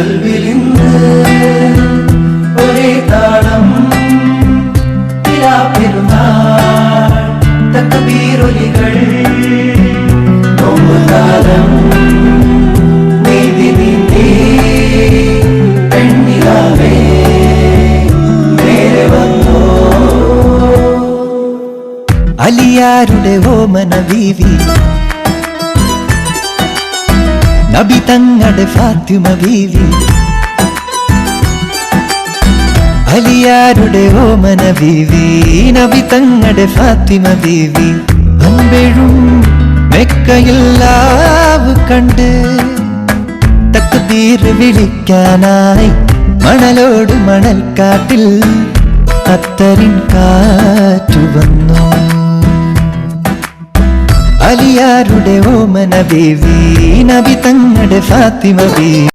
കൽവിലിന്ന് ഒരേ താളം പെരുന്നാൾ തക്ബീറൊലികൾ നോമ്പുകാലം നീതി നീന്തി പെണ്ണിലാവേ നേരെ വന്നോ അലിയാരുടെ ഓമന ബീവി നബി തങ്ങളുടെ ഫാത്തിമ ബീവി അലിയാരുടെ ഓമന ബീവി നബി തങ്ങളുടെ ഫാത്തിമ ബീവി അമ്പെഴും മെക്കയില്ലാവ് കണ്ട് തക്ബീർ വിളിക്കാനായി മണലോട് മണൽക്കാട്ടിൽ ഖത്തറിൻ കാറ്റു വന്നു അലിയാരുടെ ഓമന ബീവി നബി തങ്ങളുടെ ഫാത്തിമ ബീവി